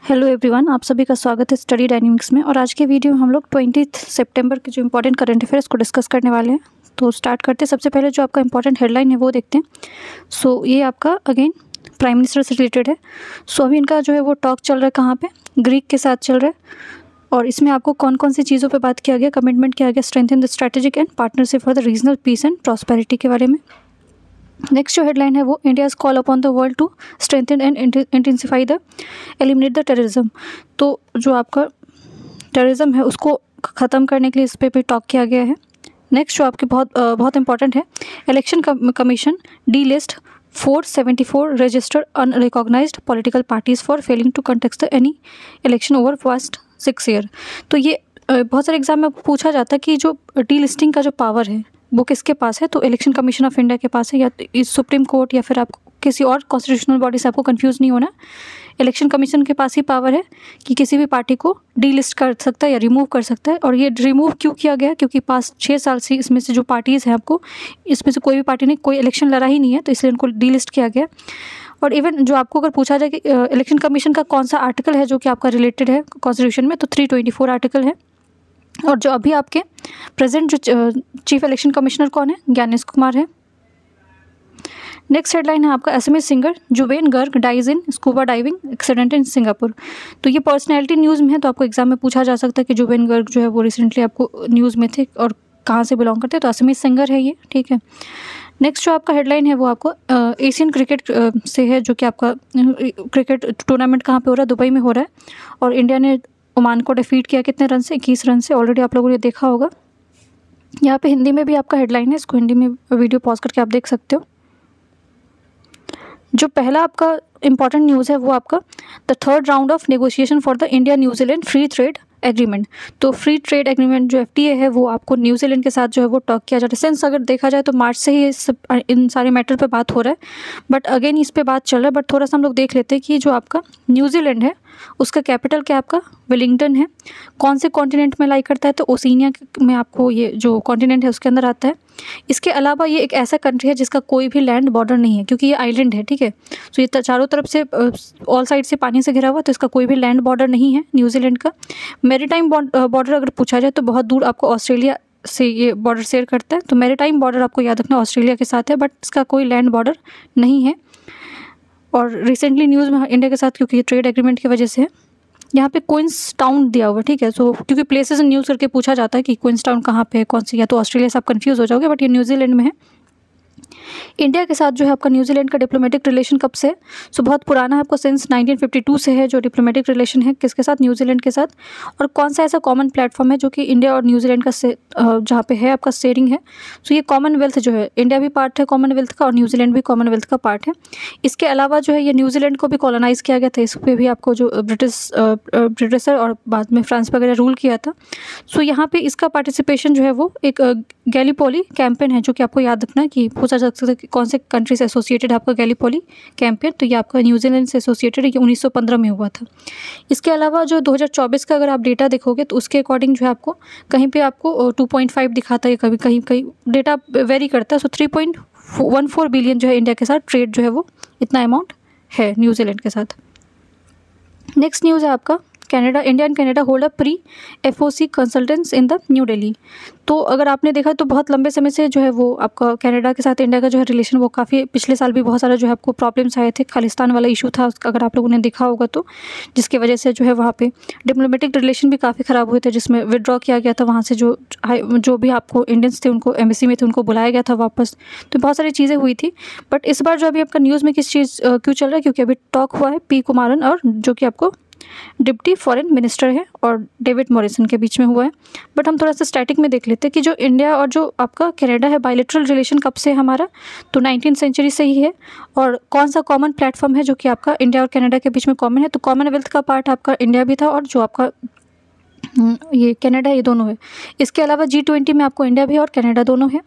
Hello everyone, आप सभी का स्वागत है स्टडी डायनेमिक्स में। और आज के वीडियो में हम लोग 20 सितंबर के जो इंपॉर्टेंट करंट अफेयर्स को डिस्कस करने वाले हैं। तो स्टार्ट करते हैं। सबसे पहले जो आपका इंपॉर्टेंट हेडलाइन है वो देखते हैं। ये आपका अगेन प्राइम मिनिस्टर से रिलेटेड है। अभी इनका जो है वो टॉक चल रहा है, कहाँ पे? ग्रीक के साथ चल रहा है। और इसमें आपको कौन कौन सी चीज़ों पे बात किया गया, कमिटमेंट किया गया, strengthen the strategic and partnership for the regional peace and prosperity के बारे में। नेक्स्ट जो हेडलाइन है वो India's call upon the world to strengthen and intensify the eliminate the terrorism. तो जो आपका टेररिज्म है उसको ख़त्म करने के लिए इस पे भी टॉक किया गया है। नेक्स्ट जो आपके बहुत इंपॉर्टेंट है, election commission delist 474 registered unrecognized political parties for failing to contest any election over past 6 year. तो ये बहुत सारे एग्जाम में पूछा जाता है कि जो डी लिस्टिंग का जो पावर है वो किसके पास है। तो इलेक्शन कमीशन ऑफ इंडिया के पास है, या इस सुप्रीम कोर्ट या फिर आप किसी और कॉन्स्टिट्यूशनल बॉडी से, आपको कंफ्यूज नहीं होना। इलेक्शन कमीशन के पास ही पावर है कि किसी भी पार्टी को डी लिस्ट कर सकता है या रिमूव कर सकता है। और ये रिमूव क्यों किया गया? क्योंकि पास्ट 6 साल से इसमें से जो पार्टीज़ हैं, आपको इसमें से कोई भी पार्टी ने कोई इलेक्शन लड़ा ही नहीं है, तो इसलिए उनको डी लिस्ट किया गया। और इवन जो आपको अगर पूछा जाए कि इलेक्शन कमीशन का कौन सा आर्टिकल है जो कि आपका रिलेटेड है कॉन्स्टिट्यूशन में, तो 324 आर्टिकल है। और जो अभी आपके प्रेजेंट जो चीफ इलेक्शन कमिश्नर कौन है? ज्ञानेश कुमार है। नेक्स्ट हेडलाइन है आपका Assamese singer Zubeen Garg dies in scuba diving accident in Singapore. तो ये पर्सनैलिटी न्यूज़ में है, तो आपको एग्जाम में पूछा जा सकता है कि जुबेन गर्ग जो है वो रिसेंटली आपको न्यूज़ में थे और कहाँ से बिलोंग करते हैं, तो एसएमएस सिंगर है ये, ठीक है। नेक्स्ट जो आपका हेडलाइन है वो आपको एशियन क्रिकेट से है, जो कि आपका क्रिकेट टूर्नामेंट कहाँ पे हो रहा है? दुबई में हो रहा है। और इंडिया ने ओमान को डिफीट किया कितने रन से? 21 रन से। ऑलरेडी आप लोगों ने देखा होगा। यहाँ पे हिंदी में भी आपका हेडलाइन है, इसको हिंदी में वीडियो पॉज करके आप देख सकते हो। जो पहला आपका इंपॉर्टेंट न्यूज़ है वो आपका the third round of negotiation for the India New Zealand free trade agreement. तो फ्री ट्रेड एग्रीमेंट जो FTA है वो आपको न्यूजीलैंड के साथ जो है वो टॉक किया जा रहा है। सेंस अगर देखा जाए तो मार्च से ही इन सारे मैटर पे बात हो रहा है, बट अगेन इस पे बात चल रहा है। बट थोड़ा सा हम लोग देख लेते हैं कि जो आपका न्यूजीलैंड है उसका कैपिटल क्या आपका वेलिंगटन है। कौन से कॉन्टिनेंट में लाई करता है? तो ओशिनिया में आपको ये जो कॉन्टिनेंट है उसके अंदर आता है। इसके अलावा ये एक ऐसा कंट्री है जिसका कोई भी लैंड बॉर्डर नहीं है, क्योंकि ये आइलैंड है, ठीक है। तो ये चारों तरफ से ऑल साइड से पानी से घिरा हुआ, तो इसका कोई भी लैंड बॉर्डर नहीं है न्यूजीलैंड का। मैरीटाइम बॉर्डर अगर पूछा जाए तो बहुत दूर आपको ऑस्ट्रेलिया से ये बॉर्डर शेयर करता है। तो मैरीटाइम बॉर्डर आपको याद रखना ऑस्ट्रेलिया के साथ है, बट इसका कोई लैंड बॉर्डर नहीं है। और रिसेंटली न्यूज़ में इंडिया के साथ, क्योंकि ट्रेड एग्रीमेंट की वजह से है, यहाँ पे क्वींस टाउन दिया हुआ है, ठीक है। सो क्योंकि प्लेसेस न्यूज़ करके पूछा जाता है कि क्वींस टाउन कहाँ पे है, कौन सी, या तो ऑस्ट्रेलिया से आप कंफ्यूज हो जाओगे, बट ये न्यूजीलैंड में है। इंडिया के साथ जो है आपका न्यूजीलैंड का डिप्लोमेटिक रिलेशन कब से है? बहुत पुराना है, आपको सिंस 1952 से है जो डिप्लोमेटिक रिलेशन है। किसके साथ? न्यूजीलैंड के साथ। और कौन सा ऐसा कॉमन प्लेटफॉर्म है जो कि इंडिया और न्यूजीलैंड का जहाँ पे है आपका शेयरिंग है? ये कॉमनवेल्थ जो है, इंडिया भी पार्ट है कॉमनवेल्थ का और न्यूजीलैंड भी कॉमनवेल्थ का पार्ट है। इसके अलावा जो है ये न्यूजीलैंड को भी कॉलोनाइज़ किया गया था। इस पर भी आपको जो ब्रिटिशर और बाद में फ्रांस वगैरह रूल किया था। यहाँ पे इसका पार्टिसिपेशन जो है वो एक गैलीपोली कैंपेन है, जो कि आपको याद रखना है कि पूछा जा सकता है कि कौन से कंट्री से एसोसिएटेड आपका गैलीपोली कैंपेन। तो ये आपका न्यूजीलैंड से एसोसिएटेड है, ये 1915 में हुआ था। इसके अलावा जो 2024 का अगर आप डेटा देखोगे तो उसके अकॉर्डिंग जो है आपको कहीं पे आपको 2.5 दिखाता है, कभी कहीं डेटा वेरी करता है। 3.14 बिलियन जो है इंडिया के साथ ट्रेड जो है वो इतना अमाउंट है न्यूजीलैंड के साथ। नेक्स्ट न्यूज़ है आपका Canada, India and Canada hold a pre FOC कंसल्टेंस in the new Delhi. तो अगर आपने देखा तो बहुत लंबे समय से जो है वो आपका कनाडा के साथ इंडिया का जो है रिलेशन वो काफ़ी, पिछले साल भी बहुत सारा जो है आपको प्रॉब्लम्स आए थे। खालिस्तान वाला इशू था उसका, अगर आप लोगों ने देखा होगा तो, जिसकी वजह से जो है वहाँ पे डिप्लोमेटिक रिलेशन भी काफ़ी ख़राब हुए थे, जिसमें विदड्रॉ किया गया था वहाँ से। जो भी आपको इंडियंस थे उनको एम्बेसी में थे उनको बुलाया गया था वापस। तो बहुत सारी चीज़ें हुई थी। बट इस बार जो अभी आपका न्यूज़ में किस चीज़ क्यों चल रहा है? क्योंकि अभी टॉक हुआ है P कुमारन और जो कि आपको डिप्टी फॉरेन मिनिस्टर है और डेविड मॉरिसन के बीच में हुआ है। बट हम थोड़ा सा स्टैटिक में देख लेते हैं कि जो इंडिया और जो आपका कनाडा है बायलैटरल रिलेशन कब से है हमारा? तो 19th सेंचुरी से ही है। और कौन सा कॉमन प्लेटफॉर्म है जो कि आपका इंडिया और कनाडा के बीच में कॉमन है? तो कॉमनवेल्थ का पार्ट आपका इंडिया भी था और जो आपका ये कनाडा, ये दोनों है। इसके अलावा G20 में आपको इंडिया भी और कनाडा दोनों है।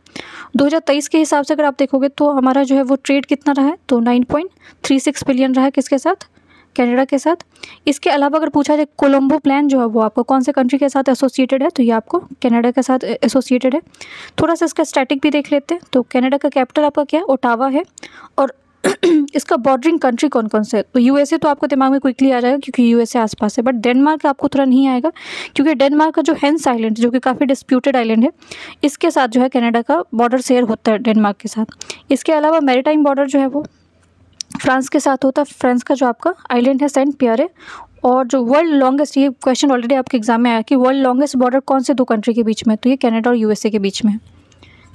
2023 के हिसाब से अगर आप देखोगे तो हमारा जो है वो ट्रेड कितना रहा है? तो 9.36 बिलियन रहा है। किसके साथ? कनाडा के साथ। इसके अलावा अगर पूछा जाए कोलंबो प्लान जो है वो आपको कौन से कंट्री के साथ एसोसिएटेड है? तो ये आपको कनाडा के साथ एसोसिएटेड है। थोड़ा सा इसका स्टैटिक भी देख लेते हैं। तो कनाडा का कैपिटल आपका क्या है? ओटावा है। और इसका बॉर्डरिंग कंट्री कौन कौन से है? तो यूएसए तो आपको दिमाग में क्विकली आ जाएगा क्योंकि यूएसए आसपास है, बट डेनमार्क आपको थोड़ा नहीं आएगा क्योंकि डेनमार्क का जो हेंस आइलैंड जो कि काफ़ी डिस्प्यूटेड आइलैंड है, इसके साथ जो है कनाडा का बॉर्डर शेयर होता है डेनमार्क के साथ। इसके अलावा मैरीटाइम बॉर्डर जो है वो फ्रांस के साथ होता है। फ्रांस का जो आपका आइलैंड है सेंट पियर है। और जो वर्ल्ड लॉन्गेस्ट, ये क्वेश्चन ऑलरेडी आपके एग्जाम में आया कि वर्ल्ड लॉन्गेस्ट बॉर्डर कौन से दो कंट्री के बीच में, तो ये कनाडा और यूएसए के बीच में है।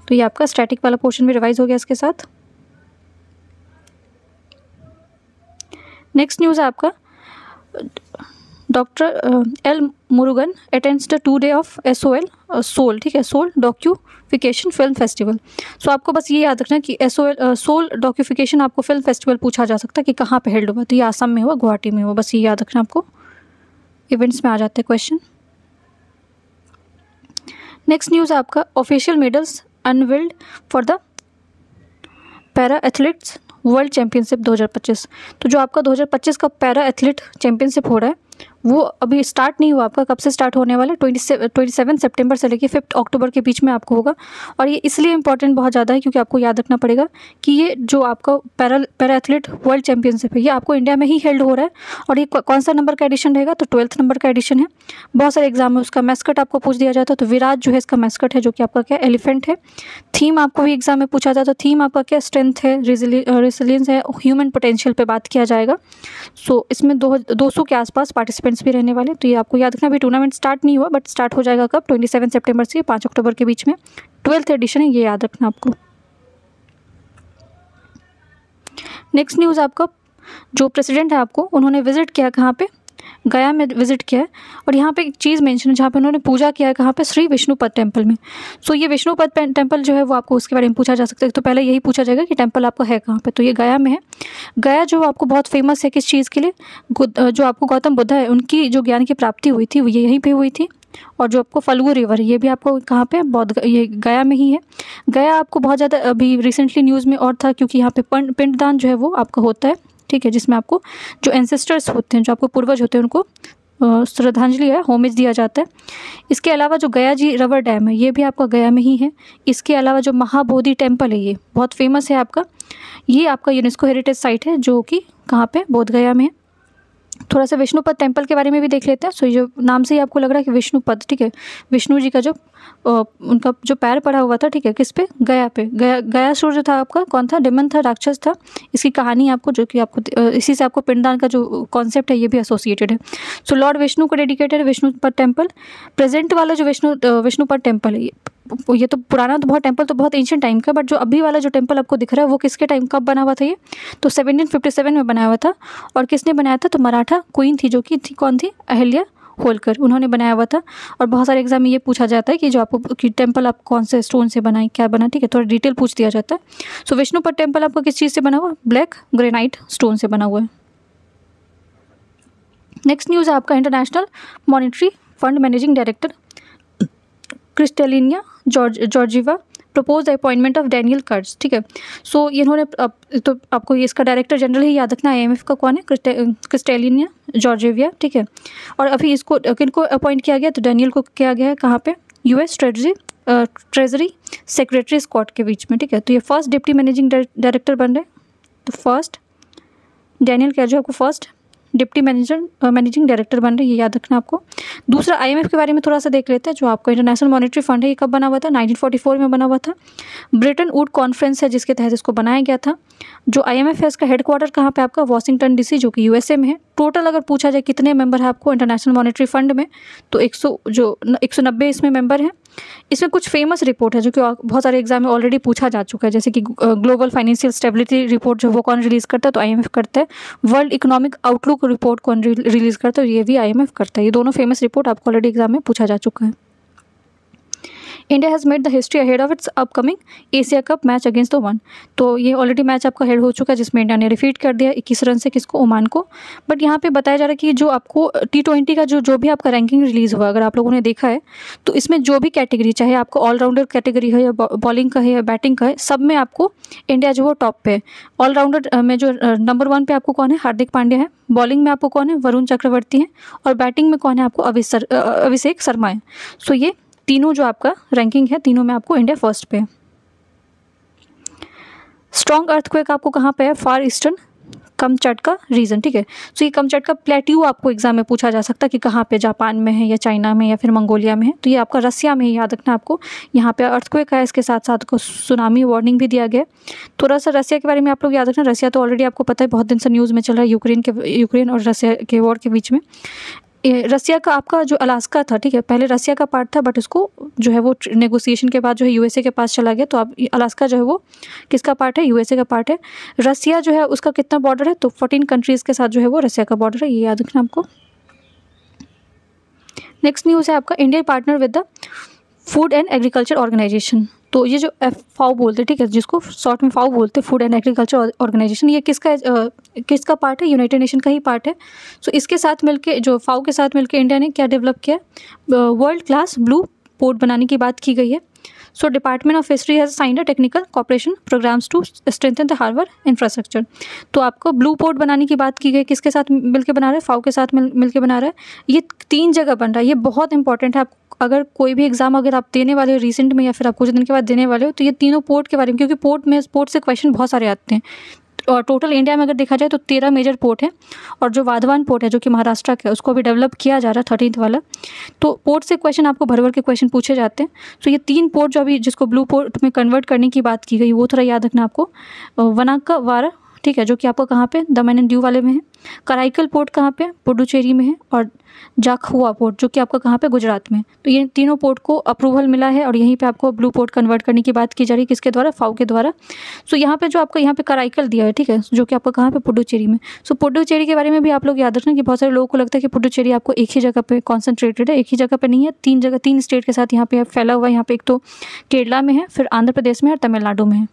तो ये आपका स्टैटिक वाला पोर्शन भी रिवाइज हो गया इसके साथ। नेक्स्ट न्यूज़ है आपका, doctor L Murugan attends the 2 day of SOL soul, ठीक है, सोल डॉक्यूफिकेशन फिल्म फेस्टिवल। सो आपको बस ये याद रखना कि SOL सोल डॉक्यूफिकेशन आपको फिल्म फेस्टिवल पूछा जा सकता है कि कहाँ पे हेल्ड हुआ, तो ये आसाम में हुआ, गुवाहाटी में हुआ, बस ये याद रखना आपको, इवेंट्स में आ जाते हैं क्वेश्चन। नेक्स्ट न्यूज़ है आपका, official medals unveiled for the para athletes world championship 2025। तो जो आपका 2025 का पैरा एथलीट चैम्पियनशिप हो रहा है वो अभी स्टार्ट नहीं हुआ आपका, कब से स्टार्ट होने वाला है? 27 सितंबर से लेकर 5 अक्टूबर के बीच में आपको होगा। और ये इसलिए इंपॉर्टेंट बहुत ज़्यादा है क्योंकि आपको याद रखना पड़ेगा कि ये जो आपका पैरा एथलीट वर्ल्ड चैम्पियनशिप है ये आपको इंडिया में ही हेल्ड हो रहा है। और ये कौन सा नंबर का एडिशन रहेगा? तो 12th नंबर का एडिशन है। बहुत सारे एग्जाम में उसका मैस्कट आपको पूछ दिया जाता है, तो विराट जो है इसका मैस्कट है, जो कि आपका क्या एलिफेंट है। थीम आपको भी एग्जाम में पूछा जाता है, तो थीम आपका क्या स्ट्रेंथ है, रेजिलियंस है, ह्यूमन पोटेंशियल पे बात किया जाएगा। सो इसमें 200 के आसपास पार्टिसिपेंट्स भी रहने वाले, तो ये आपको याद रखना। अभी टूर्नामेंट स्टार्ट नहीं हुआ बट स्टार्ट हो जाएगा कब? 27 सितंबर से 5 अक्टूबर के बीच में। 12th एडिशन है, ये याद रखना आपको। नेक्स्ट न्यूज़ आपका, जो प्रेसिडेंट है आपको उन्होंने विजिट किया कहाँ पे? गया में विजिट किया है। और यहाँ पे एक चीज़ मेंशन है जहाँ पे उन्होंने पूजा किया है, कहाँ पे? श्री विष्णुपद टेम्पल में। सो ये विष्णुपद टेम्पल जो है वो आपको उसके बारे में पूछा जा सकता है। तो पहले यही पूछा जाएगा कि टेम्पल आपका है कहाँ पे, तो ये गया में है। गया जो आपको बहुत फेमस है किस चीज़ के लिए? जो आपको गौतम बुद्ध है उनकी जो ज्ञान की प्राप्ति हुई थी वो ये यहीं पर हुई थी। और जो आपको फल्गु रिवर है ये भी आपको कहाँ पे? ये गया में ही है। गया आपको बहुत ज़्यादा अभी रिसेंटली न्यूज़ में और था क्योंकि यहाँ पे पिंडदान जो है वो आपका होता है, ठीक है, जिसमें आपको जो एंसेस्टर्स होते हैं, जो आपको पूर्वज होते हैं, उनको श्रद्धांजलि या होमेज दिया जाता है। इसके अलावा जो गया जी रबर डैम है ये भी आपका गया में ही है। इसके अलावा जो महाबोधि टेम्पल है ये बहुत फेमस है आपका, ये आपका यूनेस्को हेरिटेज साइट है जो कि कहाँ पे? बोध गया में है। थोड़ा सा विष्णुपद टेम्पल के बारे में भी देख लेते हैं। सो ये जो नाम से ही आपको लग रहा है कि विष्णुपद, ठीक है, विष्णु जी का जो उनका जो पैर पड़ा हुआ था, ठीक है, किस पे? गया पे। गयासुर जो था आपका कौन था? डेमन था, राक्षस था। इसकी कहानी आपको जो कि आपको इसी से आपको पिंडदान का जो कॉन्सेप्ट है ये भी एसोसिएटेड है। सो लॉर्ड विष्णु को डेडिकेटेड है विष्णुपद टेम्पल। प्रेजेंट वाला जो विष्णुपद टेम्पल है ये तो पुराना तो बहुत टेम्पल तो बहुत एंशिएंट टाइम का, बट जो अभी वाला जो टेम्पल आपको दिख रहा है वो किसके टाइम कब बना हुआ था? ये तो 1757 में बनाया हुआ था। और किसने बनाया था? तो मराठा क्वीन थी जो कि थी कौन थी? अहिल्या होलकर, उन्होंने बनाया हुआ था। और बहुत सारे एग्जाम में ये पूछा जाता है कि जो आपको कि टेम्पल आप कौन से स्टोन से बनाए, क्या बना, ठीक है, थोड़ा डिटेल पूछ दिया जाता है। सो विष्णुपद टेम्पल आपको किस चीज़ से बना हुआ? ब्लैक ग्रेनाइट स्टोन से बना हुआ है। नेक्स्ट न्यूज़ है आपका, International Monetary Fund managing director Kristalina Georgieva propose appointment of Daniel Kurtz, ठीक है। सो इन्होंने तो आपको ये इसका डायरेक्टर जनरल ही याद रखना, IMF का कौन है? क्रिस्टेलिना जॉर्जिवा, ठीक है। और अभी इसको किनको अपॉइंट किया गया? तो डैनियल को किया गया है कहाँ पे? US ट्रेजरी सेक्रेटरी स्कॉट के बीच में, ठीक है। तो ये फर्स्ट डिप्टी मैनेजिंग डायरेक्टर बन रहे हैं। तो फर्स्ट डैनियल क्या जो आपको फर्स्ट डिप्टी मैनेजिंग डायरेक्टर बन रहे हैं, ये याद रखना आपको। दूसरा IMF के बारे में थोड़ा सा देख लेते हैं। जो आपका इंटरनेशनल मॉनेटरी फंड है ये कब बना हुआ था? 1944 में बना हुआ था। ब्रिटन वुड कॉन्फ्रेंस है जिसके तहत इसको बनाया गया था। जो IMF है इसका हेडक्वार्टर कहाँ पे आपका? वॉशिंगटन DC जो कि USA में है। टोटल अगर पूछा जाए कितने मेंबर है आपको इंटरनेशनल मॉनेटरी फंड में, तो 190 इसमें मेंबर हैं। इसमें कुछ फेमस रिपोर्ट है जो कि बहुत सारे एग्जाम में ऑलरेडी पूछा जा चुका है, जैसे कि ग्लोबल फाइनेंशियल स्टेबिलिटी रिपोर्ट जो वो कौन रिलीज़ करता है? तो IMF करता है। वर्ल्ड इकोनॉमिक आउटलुक रिपोर्ट कौन रिलीज़ करता है? ये भी IMF करता है। ये दोनों फेमस रिपोर्ट आपको ऑलरेडी एग्जाम में पूछा जा चुका है। India has made the history ahead of its upcoming Asia cup match against Oman. तो ये ऑलरेडी मैच आपका हेड हो चुका है जिसमें इंडिया ने डिफीट कर दिया 21 रन से किसको? ओमान को। बट यहाँ पे बताया जा रहा है कि जो आपको T20 का जो भी आपका रैंकिंग रिलीज़ हुआ, अगर आप लोगों ने देखा है तो इसमें जो भी कैटेगरी, चाहे आपको ऑलराउंडर कैटेगरी है या बॉलिंग का है या बैटिंग का है, सब में आपको इंडिया जो वो टॉप पे है। ऑलराउंडर में जो नंबर 1 पे आपको कौन है? हार्दिक पांड्या है। बॉलिंग में आपको कौन है? वरुण चक्रवर्ती है। और बैटिंग में कौन है? आपको अभिषेक शर्मा है। सो ये तीनों जो आपका रैंकिंग है, तीनों में आपको इंडिया फर्स्ट पे है। स्ट्रॉन्ग अर्थक्वेक आपको कहाँ पे है, फार ईस्टर्न कमचटका रीजन, ठीक है। सो ये कमचटका प्लेट्यू आपको एग्जाम में पूछा जा सकता है कि कहाँ पे, जापान में है या चाइना में या फिर मंगोलिया में है, तो ये आपका रसिया में ही याद रखना आपको। यहाँ पे अर्थक्वेक है, इसके साथ साथ को सुनामी वार्निंग भी दिया गया। थोड़ा सा रसिया के बारे में आप लोग याद रखना, रसिया तो ऑलरेडी आपको पता है बहुत दिन से न्यूज़ में चल रहा है, यूक्रेन और रसिया के वॉर के बीच में। रसिया का आपका जो अलास्का था, ठीक है, पहले रसिया का पार्ट था, बट उसको जो है वो नेगोशिएशन के बाद जो है यूएसए के पास चला गया, तो अब अलास्का जो है वो किसका पार्ट है, यूएसए का पार्ट है। रसिया जो है उसका कितना बॉर्डर है, तो 14 कंट्रीज़ के साथ जो है वो रसिया का बॉर्डर है, ये याद रखना आपको। नेक्स्ट न्यूज़ है आपका, India partner with the food and agriculture organization. तो ये जो FAO बोलते हैं, ठीक है, जिसको शॉर्ट में FAO बोलते हैं, फूड एंड एग्रीकल्चर ऑर्गेनाइजेशन, ये किसका पार्ट है, यूनाइटेड नेशन का ही पार्ट है। सो इसके साथ मिलके, जो FAO के साथ मिलके इंडिया ने क्या डेवलप किया, वर्ल्ड क्लास ब्लू पोर्ट बनाने की बात की गई है। So department of fishery has signed a technical cooperation programs to strengthen the harbour infrastructure. तो आपको ब्लू पोर्ट बनाने की बात की गई, किसके साथ मिलके बना रहा है, FAO के साथ मिलके बना रहा है। ये 3 जगह बन रहा है, ये बहुत इंपॉर्टेंट है। आप अगर कोई भी एग्जाम अगर आप देने वाले हो रिसेंट में या फिर आप कुछ दिन के बाद देने वाले हो, तो ये तीनों पोर्ट के बारे में, क्योंकि पोर्ट से क्वेश्चन बहुत सारे आते हैं। और टोटल इंडिया में अगर देखा जाए तो 13 मेजर पोर्ट है, और जो वाधवान पोर्ट है जो कि महाराष्ट्र का है, उसको भी डेवलप किया जा रहा है, 13th वाला। तो पोर्ट से क्वेश्चन आपको भर भर के क्वेश्चन पूछे जाते हैं। तो ये 3 पोर्ट जो अभी जिसको ब्लू पोर्ट में कन्वर्ट करने की बात की गई, वो थोड़ा याद रखना आपको। वनाका वारा, ठीक है, जो कि आपको कहाँ पे, दमन एंड दीव वाले में है। कराईकल पोर्ट कहाँ पे, पुडुचेरी में है। और जाखुआ पोर्ट जो कि आपका कहाँ पे, गुजरात में। तो ये तीनों पोर्ट को अप्रूवल मिला है, और यहीं पे आपको ब्लू पोर्ट कन्वर्ट करने की बात की जा रही है, किसके द्वारा, FAO के द्वारा। सो यहाँ पे जो आपका यहाँ पे कराईकल दिया है, ठीक है, जो कि आपका कहाँ पे, पुडुचेरी में। सो पुडुचेरी के बारे में भी आप लोग याद रखना कि बहुत सारे लोगों को लगता है कि पुडुचेरी आपको एक ही जगह पे कॉन्सेंट्रेटेड है, एक ही जगह पे नहीं है, 3 जगह, 3 स्टेट के साथ यहाँ पे फैला हुआ है। यहाँ पे एक तो केरला में है, फिर आंध्र प्रदेश में और तमिलनाडु में है।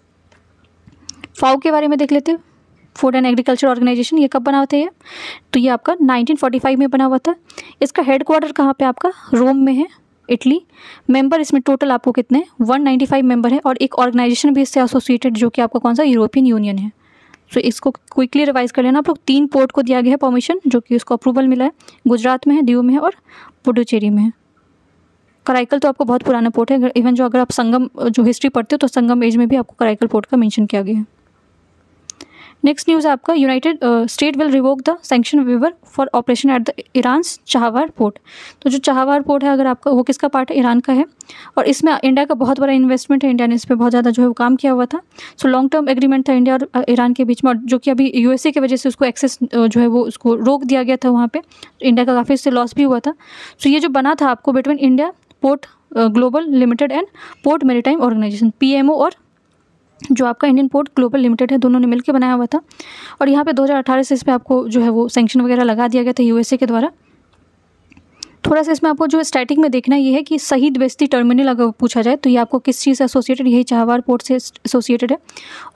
FAO के बारे में देख लेते हैं, फूड एंड एग्रीकल्चर ऑर्गेनाइजेशन, ये कब बना हुआ था ये, तो ये आपका 1945 में बना हुआ था। इसका हेडक्वार्टर कहाँ पे आपका, रोम में है, इटली। मेंबर इसमें टोटल आपको कितने, 195 मेंबर है, और एक ऑर्गेनाइजेशन भी इससे एसोसिएटेड, जो कि आपका कौन सा, यूरोपियन यूनियन है। सो इसको क्विकली रिवाइज कर लेना आप लोग। 3 पोर्ट को दिया गया है परमिशन, जो कि उसको अप्रूवल मिला है, गुजरात में है, दीव में है और पुडुचेरी में है। कराईकल तो आपको बहुत पुराना पोर्ट है, इवन जो अगर आप संगम जो हिस्ट्री पढ़ते हो तो संगम एज में भी आपको कराईकल पोर्ट का मेंशन किया गया है। नेक्स्ट न्यूज़ है आपका, United State will revoke the sanction waiver for operation at the Iran's Chabahar port. तो जो चाहवार पोर्ट है अगर आपका, वो किसका पार्ट है, ईरान का है, और इसमें इंडिया का बहुत बड़ा इन्वेस्टमेंट है, इंडिया ने इस पर बहुत ज़्यादा जो है वो काम किया हुआ था। सो लॉन्ग टर्म एग्रीमेंट था इंडिया और ईरान के बीच में, और जो कि अभी यूएसए की वजह से उसको एक्सेस जो है वो उसको रोक दिया गया था वहाँ पर, इंडिया का काफ़ी इससे लॉस भी हुआ था। सो ये जो बना था आपको between India port global limited and port maritime organization, PMO, और जो आपका इंडियन पोर्ट ग्लोबल लिमिटेड है, दोनों ने मिलकर बनाया हुआ था। और यहाँ पे 2018 से इस पर आपको जो है वो सैंक्शन वगैरह लगा दिया गया था यूएसए के द्वारा। थोड़ा सा इसमें आपको जो स्टैटिक में देखना ये है कि शहीद बेस्ती टर्मिनल अगर पूछा जाए तो ये आपको किस चीज़ से एसोसिएटेड, यही चाहवार पोर्ट से एसोसिएटेड है।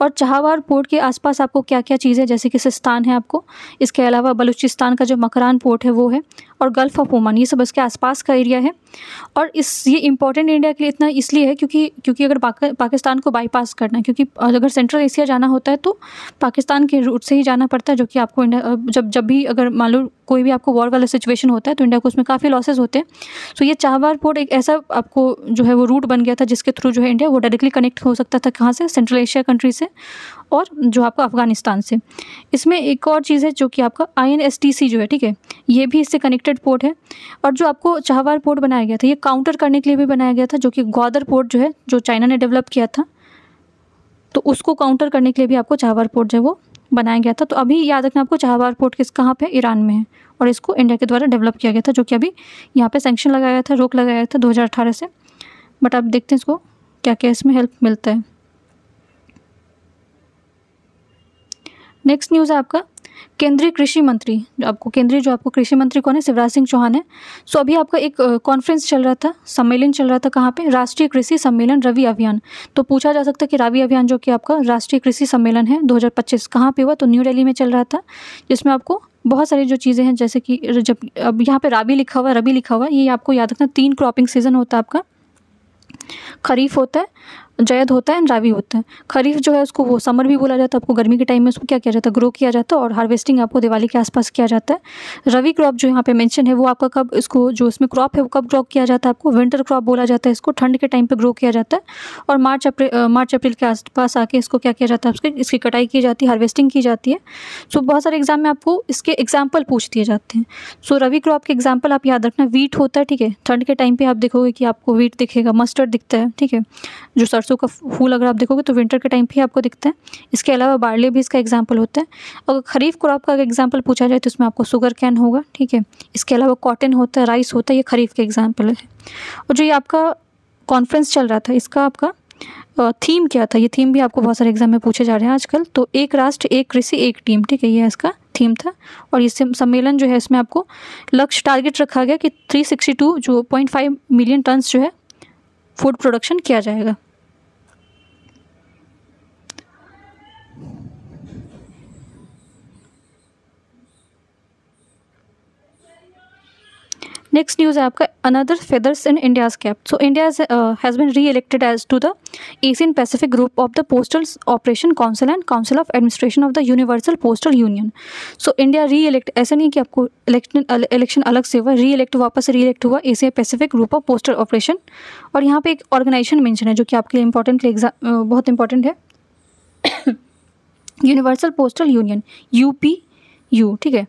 और चाहवार पोर्ट के आसपास आपको क्या क्या चीज़ें, जैसे कि सिस्तान है आपको, इसके अलावा बलूचिस्तान का जो मकरान पोर्ट है वो है, और गल्फ़ ऑफ ओमान, ये सब इसके आसपास का एरिया है। और ये इंपॉर्टेंट इंडिया के लिए इतना इसलिए है क्योंकि अगर पाकिस्तान को बाईपास करना है, क्योंकि अगर सेंट्रल एशिया जाना होता है तो पाकिस्तान के रूट से ही जाना पड़ता है, जो कि आपको इंडिया जब भी अगर मान लो कोई भी आपको वॉर वाला सिचुएशन होता है तो इंडिया को उसमें काफ़ी लॉसेज होते हैं। सो ये चाहवार पोर्ट एक ऐसा आपको जो है वो रूट बन गया था जिसके थ्रू जो है इंडिया वो डायरेक्टली कनेक्ट हो सकता था, कहाँ से, सेंट्रल एशिया कंट्री से और जो आपका अफगानिस्तान से। इसमें एक और चीज़ है जो कि आपका INSTC जो है, ठीक है, ये भी इससे कनेक्टेड पोर्ट है। और जो आपको चाहवार पोर्ट बनाया गया था ये काउंटर करने के लिए भी बनाया गया था, जो कि ग्वादर पोर्ट जो है जो चाइना ने डेवलप किया था, तो उसको काउंटर करने के लिए भी आपको चाहवार पोर्ट जो है वो बनाया गया था। तो अभी याद रखना आपको चाहवार पोर्ट कहाँ पे, ईरान में है, और इसको इंडिया के द्वारा डेवलप किया गया था, जो कि अभी यहाँ पे सैंक्शन लगाया गया था, रोक लगाया गया था 2018 से। बट आप देखते हैं इसको क्या क्या इसमें हेल्प मिलता है। नेक्स्ट न्यूज़ है आपका, केंद्रीय कृषि मंत्री, जो आपको कृषि मंत्री कौन है, शिवराज सिंह चौहान है। सो अभी आपका एक कॉन्फ्रेंस चल रहा था, सम्मेलन चल रहा था, कहाँ पे, राष्ट्रीय कृषि सम्मेलन रवि अभियान। तो पूछा जा सकता है कि रवि अभियान जो कि आपका राष्ट्रीय कृषि सम्मेलन है 2025 कहाँ पे हुआ, तो न्यू दिल्ली में चल रहा था, जिसमें आपको बहुत सारी जो चीज़ें हैं, जैसे कि जब अब यहाँ पे रबी लिखा हुआ, ये आपको याद रखना, 3 क्रॉपिंग सीजन होता है आपका, खरीफ होता है, जयद होता है एंड रावी होता है। खरीफ जो है उसको वो समर भी बोला जाता है, आपको गर्मी के टाइम में उसको क्या किया जाता है, ग्रो किया जाता है, और हार्वेस्टिंग आपको दिवाली के आसपास किया जाता है। रवि क्रॉप जो यहाँ पे मेंशन है वो आपका कब, इसको जो इसमें क्रॉप है वो कब ग्रो किया जाता है, आपको विंटर क्रॉप बोला जाता है, इसको ठंड के टाइम पे ग्रो किया जाता है, और मार्च अप्रैल के आसपास आके इसको क्या किया जाता है, इसकी कटाई की जाती है, हार्वेस्टिंग की जाती है। सो बहुत सारे एग्जाम में आपको इसके एग्जाम्पल पूछ दिए जाते हैं। सो रवि क्रॉप के एग्जाम्पल आप याद रखना, वीट होता है, ठीक है, ठंड के टाइम पे आप देखोगे कि आपको वीट दिखेगा, मस्टर्ड दिखता है, ठीक है, जो सरसों का फूल अगर आप देखोगे तो विंटर के टाइम पे आपको दिखता है। इसके अलावा बार्ले भी इसका एग्जाम्पल होता है। अगर खरीफ क्रॉप का एग्जाम्पल पूछा जाए तो इसमें आपको शुगर कैन होगा, ठीक है। इसके अलावा कॉटन होता है, राइस होता है, ये खरीफ के एग्जाम्पल है। और जो ये आपका कॉन्फ्रेंस चल रहा था, इसका आपका थीम क्या था, ये थीम भी आपको बहुत सारे एग्जाम में पूछे जा रहे हैं आजकल। तो एक राष्ट्र एक कृषि एक टीम, ठीक है, ये इसका थीम था। और ये सम्मेलन जो है इसमें आपको लक्ष्य टारगेट रखा गया कि 362.5 मिलियन टन्स जो है फूड प्रोडक्शन किया जाएगा। नेक्स्ट न्यूज़ है आपका another feathers in India's cap. So India has been reelected as to the Asian Pacific group of the postal operation council and council of administration of the universal postal union. So India reelect, ऐसा नहीं कि आपको election अलग से हुआ, री elect वापस री इलेक्ट हुआ Asia Pacific group of postal operation. और यहाँ पे एक ऑर्गेनाइजेशन मेंशन है जो कि आपके लिए इंपॉर्टेंट के एग्जाम बहुत इंपॉर्टेंट है, यूनिवर्सल पोस्टल यूनियन, UPU, ठीक है।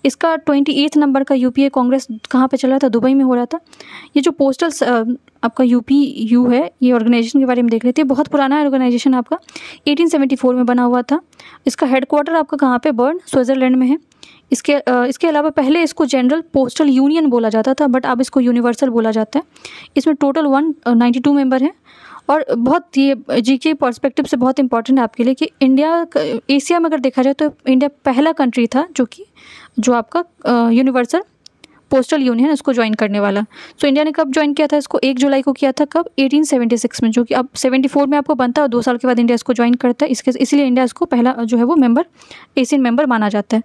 इसका 28 नंबर का UPA कांग्रेस कहाँ पे चल रहा था, दुबई में हो रहा था। ये जो पोस्टल आपका UPU है, ये ऑर्गेनाइजेशन के बारे में देख लेते हैं। बहुत पुराना ऑर्गेनाइजेशन आपका 1874 में बना हुआ था। इसका हेडक्वार्टर आपका कहाँ पे, बर्न, स्विट्ज़रलैंड में है। इसके अलावा पहले इसको जनरल पोस्टल यूनियन बोला जाता था, बट अब इसको यूनिवर्सल बोला जाता है। इसमें टोटल 192 मेंबर हैं। और बहुत ये GK पर्सपेक्टिव से बहुत इंपॉर्टेंट है आपके लिए कि इंडिया, एशिया में अगर देखा जाए तो इंडिया पहला कंट्री था जो आपका यूनिवर्सल पोस्टल यूनियन इसको ज्वाइन करने वाला। सो इंडिया ने कब ज्वाइन किया था इसको, 1 जुलाई को किया था, कब, 1876 में, जो कि अब 74 में आपको बनता है, और 2 साल के बाद इंडिया इसको ज्वाइन करता है। इसलिए इंडिया इसको पहला जो है वो मेंबर, एशियन मेंबर माना जाता है।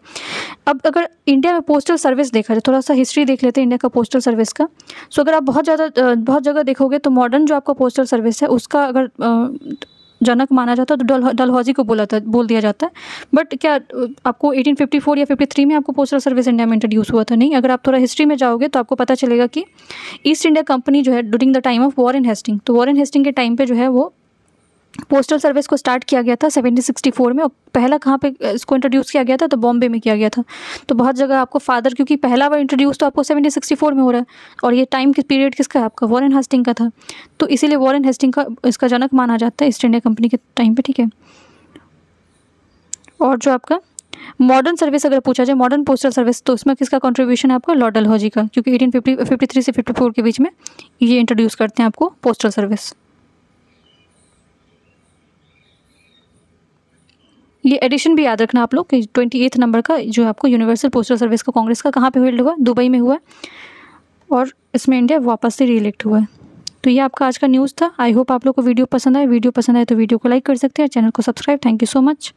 अब अगर इंडिया में पोस्टल सर्विस देखा जाए, थोड़ा सा हिस्ट्री देख लेते हैं इंडिया का पोस्टल सर्विस का। सो अगर आप बहुत जगह देखोगे तो मॉडर्न जो आपका पोस्टल सर्विस है उसका अगर जनक माना जाता है तो डलहौजी को बोल दिया जाता है। बट क्या आपको 1854 या 53 में आपको पोस्टल सर्विस इंडिया में इंट्रोड्यूस हुआ था? नहीं। अगर आप थोड़ा हिस्ट्री में जाओगे तो आपको पता चलेगा कि ईस्ट इंडिया कंपनी जो है during the time of Warren Hasting, तो वॉरेन हेस्टिंग के टाइम पे जो है वो पोस्टल सर्विस को स्टार्ट किया गया था 1764 में। और पहला कहाँ पे इसको इंट्रोड्यूस किया गया था, तो बॉम्बे में किया गया था। तो बहुत जगह आपको फादर, क्योंकि पहला बार इंट्रोड्यूस तो आपको 1764 में हो रहा है, और ये टाइम किस पीरियड किसका है आपका, वॉरेन हेस्टिंग का था। तो इसीलिए वॉरेन हेस्टिंग का इसका जनक माना जाता है ईस्ट इंडिया कंपनी के टाइम पे, ठीक है। और जो आपका मॉडर्न सर्विस अगर पूछा जाए, मॉडर्न पोस्टल सर्विस, तो इसमें किसका कंट्रीब्यूशन है आपका, लॉर्ड डलहौजी का, क्योंकि 1853 से 54 के बीच में ये इंट्रोड्यूस करते हैं आपको पोस्टल सर्विस। ये एडिशन भी याद रखना आप लोग कि 28 नंबर का जो आपको यूनिवर्सल पोस्टल सर्विस का कांग्रेस का कहाँ पे होल्ड हुआ, दुबई में हुआ, और इसमें इंडिया वापस से रीइलेक्ट हुआ है। तो ये आपका आज का न्यूज़ था। आई होप आप लोग को वीडियो पसंद आए। वीडियो पसंद आए तो वीडियो को लाइक कर सकते हैं, चैनल को subscribe. Thank you so much.